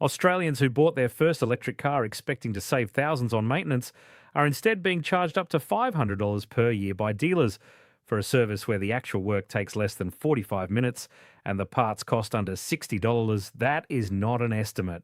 Australians who bought their first electric car expecting to save thousands on maintenance are instead being charged up to $500 per year by dealers for a service where the actual work takes less than 45 minutes and the parts cost under $60. That is not an estimate.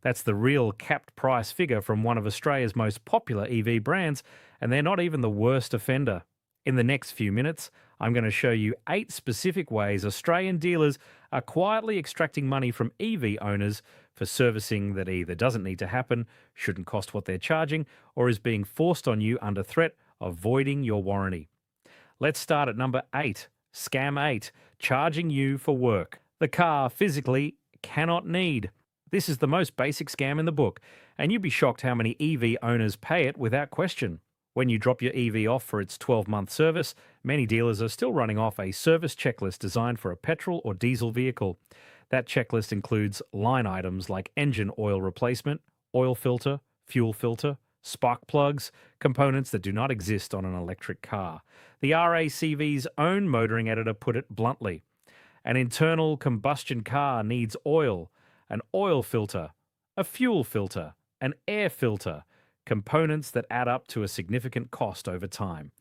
That's the real capped price figure from one of Australia's most popular EV brands, and they're not even the worst offender. In the next few minutes, I'm going to show you 8 specific ways Australian dealers are quietly extracting money from EV owners for servicing that either doesn't need to happen, shouldn't cost what they're charging, or is being forced on you under threat of voiding your warranty. Let's start at number 8, Scam 8, charging you for work the car physically cannot need. This is the most basic scam in the book, and you'd be shocked how many EV owners pay it without question. When you drop your EV off for its 12-month service, many dealers are still running off a service checklist designed for a petrol or diesel vehicle. That checklist includes line items like engine oil replacement, oil filter, fuel filter, spark plugs, components that do not exist on an electric car. The RACV's own motoring editor put it bluntly. An internal combustion car needs oil, an oil filter, a fuel filter, an air filter, components that add up to a significant cost over time.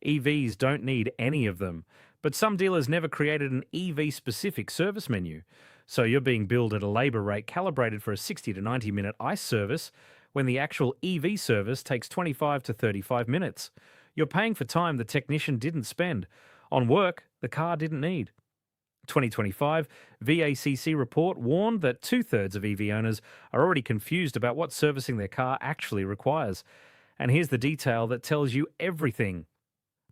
EVs don't need any of them, but some dealers never created an EV-specific service menu. So you're being billed at a labour rate calibrated for a 60 to 90-minute ICE service when the actual EV service takes 25 to 35 minutes. You're paying for time the technician didn't spend on work the car didn't need. 2025 VACC report warned that 2/3 of EV owners are already confused about what servicing their car actually requires. And here's the detail that tells you everything.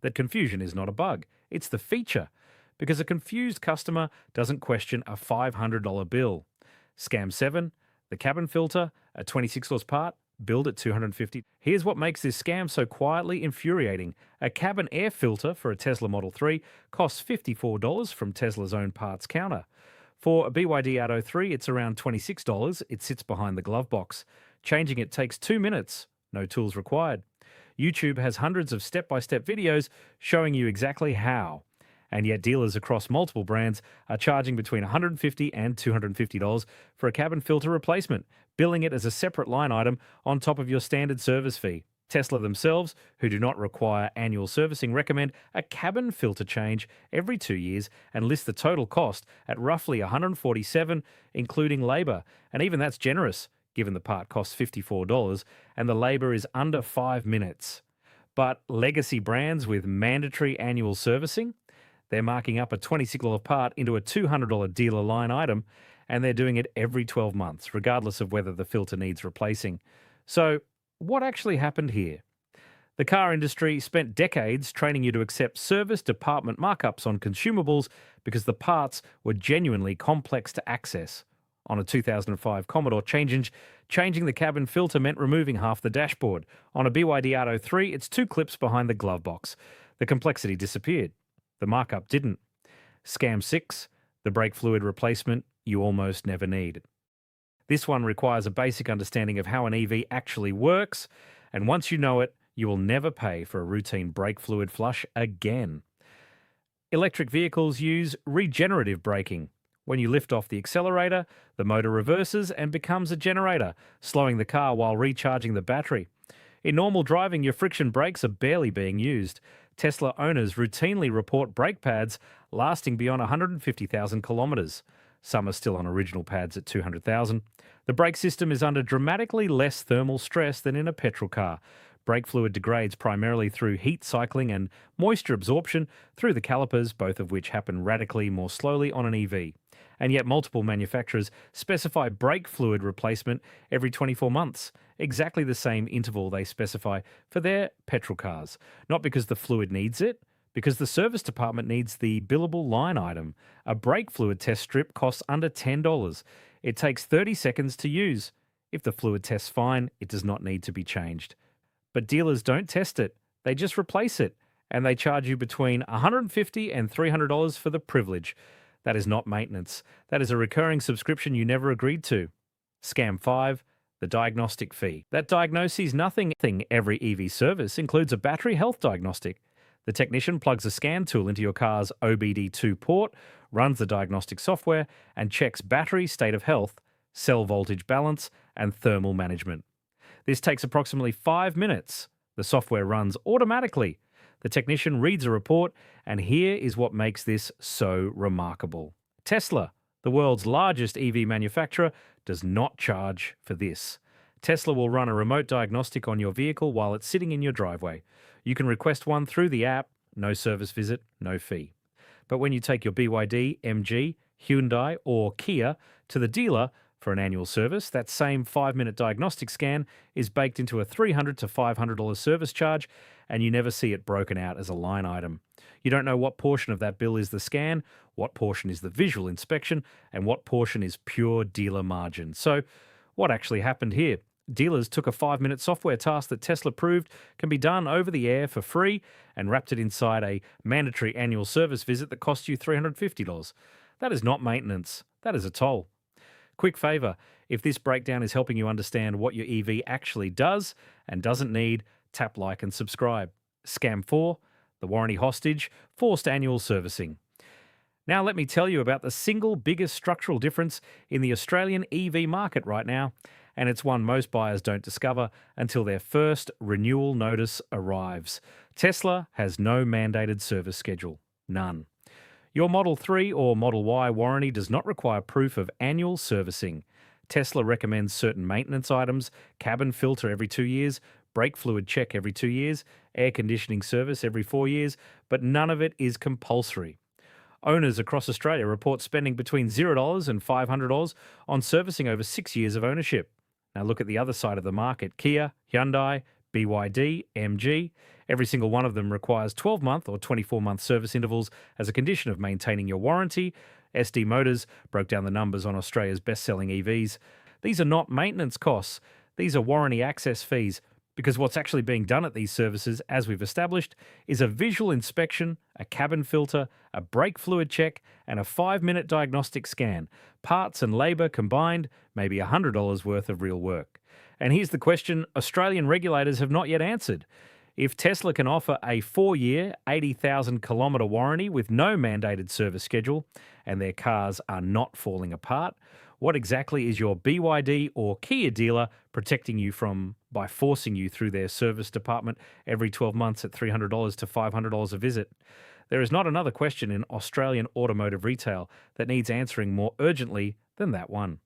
That confusion is not a bug, it's the feature, because a confused customer doesn't question a $500 bill. Scam 7, the cabin filter, a 26 part, billed at $250. Here's what makes this scam so quietly infuriating. A cabin air filter for a Tesla Model 3 costs $54 from Tesla's own parts counter. For a BYD Atto 3, it's around $26. It sits behind the glove box. Changing it takes 2 minutes. No tools required. YouTube has hundreds of step-by-step videos showing you exactly how. And yet dealers across multiple brands are charging between $150 and $250 for a cabin filter replacement, billing it as a separate line item on top of your standard service fee. Tesla themselves, who do not require annual servicing, recommend a cabin filter change every 2 years and list the total cost at roughly $147, including labour. And even that's generous, given the part costs $54 and the labour is under 5 minutes. But legacy brands with mandatory annual servicing, they're marking up a $26 part into a $200 dealer line item, and they're doing it every 12 months, regardless of whether the filter needs replacing. So, what actually happened here? The car industry spent decades training you to accept service department markups on consumables because the parts were genuinely complex to access. On a 2005 Commodore, changing the cabin filter meant removing half the dashboard. On a BYD Atto 3, it's 2 clips behind the glove box. The complexity disappeared. The markup didn't. Scam 6, the brake fluid replacement you almost never need. This one requires a basic understanding of how an EV actually works, and once you know it, you will never pay for a routine brake fluid flush again. Electric vehicles use regenerative braking. When you lift off the accelerator, the motor reverses and becomes a generator, slowing the car while recharging the battery. In normal driving, your friction brakes are barely being used. Tesla owners routinely report brake pads lasting beyond 150,000 kilometres. Some are still on original pads at 200,000. The brake system is under dramatically less thermal stress than in a petrol car. Brake fluid degrades primarily through heat cycling and moisture absorption through the calipers, both of which happen radically more slowly on an EV. And yet multiple manufacturers specify brake fluid replacement every 24 months, exactly the same interval they specify for their petrol cars. Not because the fluid needs it, because the service department needs the billable line item. A brake fluid test strip costs under $10. It takes 30 seconds to use. If the fluid tests fine, it does not need to be changed. But dealers don't test it, they just replace it, and they charge you between $150 and $300 for the privilege. That is not maintenance. That is a recurring subscription you never agreed to. Scam 5, the diagnostic fee. That Diagnoses nothing every EV service includes a battery health diagnostic. The technician plugs a scan tool into your car's OBD2 port, runs the diagnostic software, and checks battery state of health cell voltage balance, and thermal management. This takes approximately 5 minutes. The software runs automatically. The technician reads a report, and here is what makes this so remarkable. Tesla, the world's largest EV manufacturer, does not charge for this. Tesla will run a remote diagnostic on your vehicle while it's sitting in your driveway. You can request one through the app, no service visit, no fee. But when you take your BYD, MG, Hyundai, or Kia to the dealer for an annual service, that same 5-minute diagnostic scan is baked into a $300 to $500 service charge, and you never see it broken out as a line item. You don't know what portion of that bill is the scan, what portion is the visual inspection, and what portion is pure dealer margin. So, what actually happened here? Dealers took a 5-minute software task that Tesla proved can be done over the air for free and wrapped it inside a mandatory annual service visit that cost you $350. That is not maintenance. That is a toll. Quick favour, if this breakdown is helping you understand what your EV actually does and doesn't need, tap like and subscribe. Scam 4, the warranty hostage, forced annual servicing. Now let me tell you about the single biggest structural difference in the Australian EV market right now, and it's one most buyers don't discover until their first renewal notice arrives. Tesla has no mandated service schedule. None. Your Model 3 or Model Y warranty does not require proof of annual servicing. Tesla recommends certain maintenance items, cabin filter every 2 years, brake fluid check every 2 years, air conditioning service every 4 years, but none of it is compulsory. Owners across Australia report spending between $0 and $500 on servicing over 6 years of ownership. Now look at the other side of the market. Kia, Hyundai, BYD, MG. Every single one of them requires 12-month or 24-month service intervals as a condition of maintaining your warranty. SD Motors broke down the numbers on Australia's best-selling EVs. These are not maintenance costs. These are warranty access fees, because what's actually being done at these services, as we've established, is a visual inspection, a cabin filter, a brake fluid check, and a 5-minute diagnostic scan. Parts and labour combined, maybe $100 worth of real work. And here's the question Australian regulators have not yet answered. If Tesla can offer a 4-year, 80,000-kilometre warranty with no mandated service schedule, and their cars are not falling apart, what exactly is your BYD or Kia dealer protecting you from by forcing you through their service department every 12 months at $300 to $500 a visit? There is not another question in Australian automotive retail that needs answering more urgently than that one.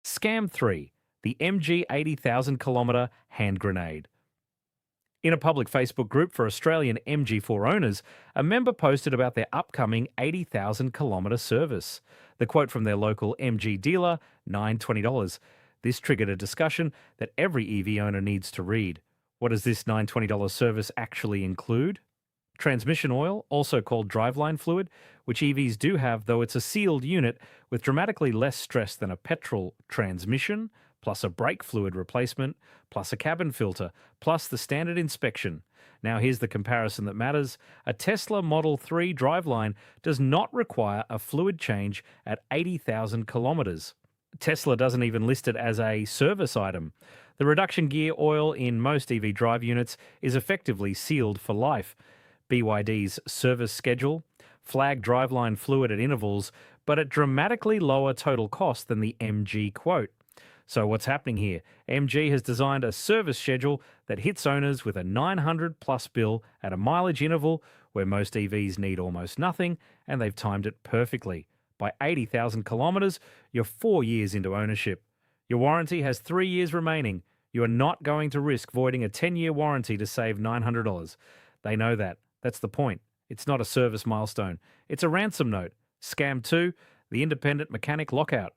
Scam 3, the MG 80,000-kilometre hand grenade. In a public Facebook group for Australian MG4 owners, a member posted about their upcoming 80,000-kilometre service. The quote from their local MG dealer, $920. This triggered a discussion that every EV owner needs to read. What does this $920 service actually include? Transmission oil, also called driveline fluid, which EVs do have, though it's a sealed unit with dramatically less stress than a petrol transmission, plus a brake fluid replacement, plus a cabin filter, plus the standard inspection. Now here's the comparison that matters. A Tesla Model 3 driveline does not require a fluid change at 80,000 kilometres. Tesla doesn't even list it as a service item. The reduction gear oil in most EV drive units is effectively sealed for life. BYD's service schedule flag driveline fluid at intervals, but at dramatically lower total cost than the MG quote. So what's happening here? MG has designed a service schedule that hits owners with a $900+ bill at a mileage interval where most EVs need almost nothing, and they've timed it perfectly. By 80,000 kilometres, you're 4 years into ownership. Your warranty has 3 years remaining. You are not going to risk voiding a 10-year warranty to save $900. They know that. That's the point. It's not a service milestone. It's a ransom note. Scam 2, the independent mechanic lockout.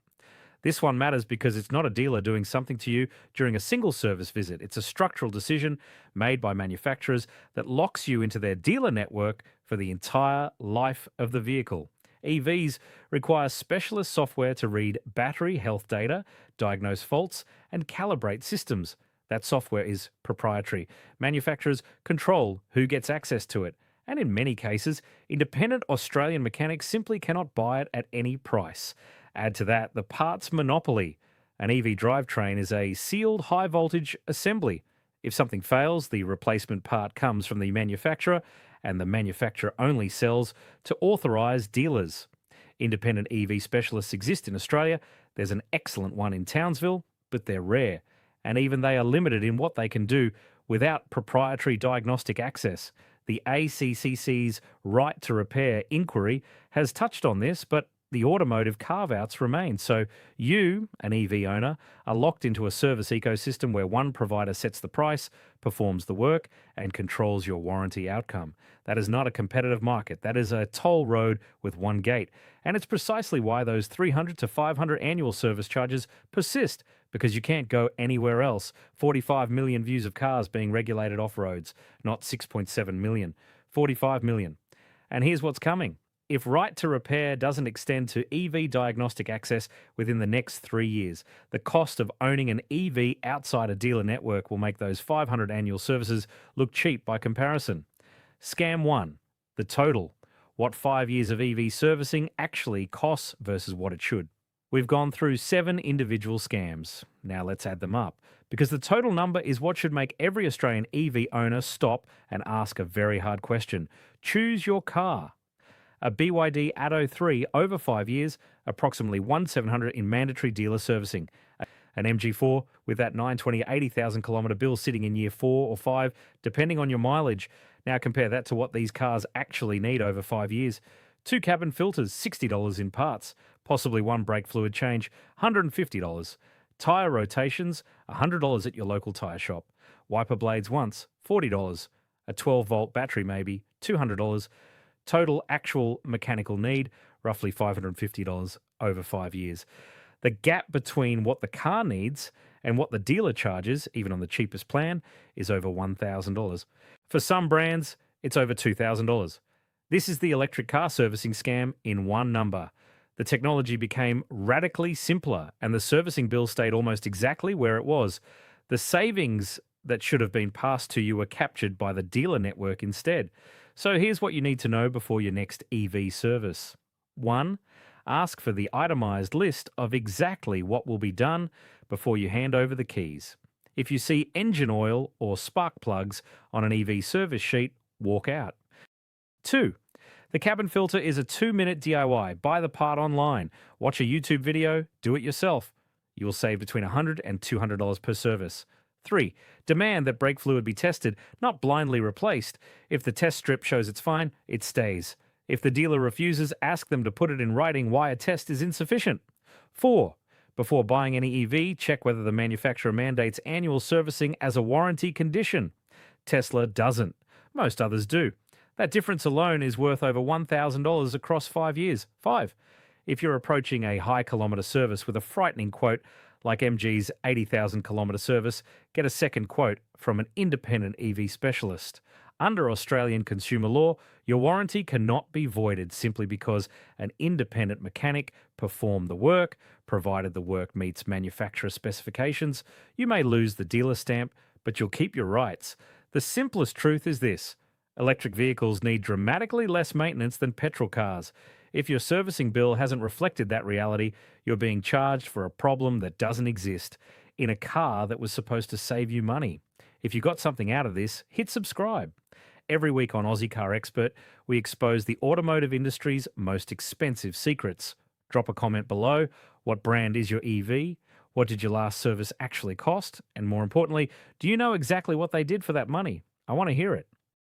This one matters because it's not a dealer doing something to you during a single service visit. It's a structural decision made by manufacturers that locks you into their dealer network for the entire life of the vehicle. EVs require specialist software to read battery health data, diagnose faults, and calibrate systems. That software is proprietary. Manufacturers control who gets access to it. And in many cases, independent Australian mechanics simply cannot buy it at any price. Add to that the parts monopoly. An EV drivetrain is a sealed high-voltage assembly. If something fails, the replacement part comes from the manufacturer, and the manufacturer only sells to authorised dealers. Independent EV specialists exist in Australia. There's an excellent one in Townsville, but they're rare. And even they are limited in what they can do without proprietary diagnostic access. The ACCC's right to repair inquiry has touched on this, but the automotive carve-outs remain. So you, an EV owner, are locked into a service ecosystem where one provider sets the price, performs the work, and controls your warranty outcome. That is not a competitive market. That is a toll road with one gate. And it's precisely why those 300 to 500 annual service charges persist, because you can't go anywhere else. 45 million views of cars being regulated off roads, not 6.7 million. 45 million. And here's what's coming. If right to repair doesn't extend to EV diagnostic access within the next 3 years, the cost of owning an EV outside a dealer network will make those 500 annual services look cheap by comparison. Scam 1, the total. What 5 years of EV servicing actually costs versus what it should. We've gone through 7 individual scams. Now let's add them up, because the total number is what should make every Australian EV owner stop and ask a very hard question. Choose your car. A BYD Atto 3 over 5 years, approximately 1,700 in mandatory dealer servicing. An MG4 with that 920 80,000 kilometre bill sitting in year 4 or 5, depending on your mileage. Now compare that to what these cars actually need over 5 years. 2 cabin filters, $60 in parts. Possibly 1 brake fluid change, $150. Tyre rotations, $100 at your local tyre shop. Wiper blades once, $40. A 12-volt battery maybe, $200. Total actual mechanical need, roughly $550 over 5 years. The gap between what the car needs and what the dealer charges, even on the cheapest plan, is over $1,000. For some brands, it's over $2,000. This is the electric car servicing scam in one number. The technology became radically simpler and the servicing bill stayed almost exactly where it was. The savings that should have been passed to you were captured by the dealer network instead. So here's what you need to know before your next EV service. 1. Ask for the itemised list of exactly what will be done before you hand over the keys. If you see engine oil or spark plugs on an EV service sheet, walk out. 2. The cabin filter is a 2-minute DIY. Buy the part online. Watch a YouTube video. Do it yourself. You will save between $100 and $200 per service. 3. Demand that brake fluid be tested, not blindly replaced. If the test strip shows it's fine, it stays. If the dealer refuses, ask them to put it in writing why a test is insufficient. 4. Before buying any EV, check whether the manufacturer mandates annual servicing as a warranty condition. Tesla doesn't. Most others do. That difference alone is worth over $1,000 across 5 years. 5. If you're approaching a high-kilometre service with a frightening quote, like MG's 80,000 kilometre service, get a second quote from an independent EV specialist. Under Australian consumer law, your warranty cannot be voided simply because an independent mechanic performed the work, provided the work meets manufacturer specifications. You may lose the dealer stamp, but you'll keep your rights. The simplest truth is this: electric vehicles need dramatically less maintenance than petrol cars. If your servicing bill hasn't reflected that reality, you're being charged for a problem that doesn't exist in a car that was supposed to save you money. If you got something out of this, hit subscribe. Every week on Aussie Car Expert, we expose the automotive industry's most expensive secrets. Drop a comment below. What brand is your EV? What did your last service actually cost? And more importantly, do you know exactly what they did for that money? I want to hear it.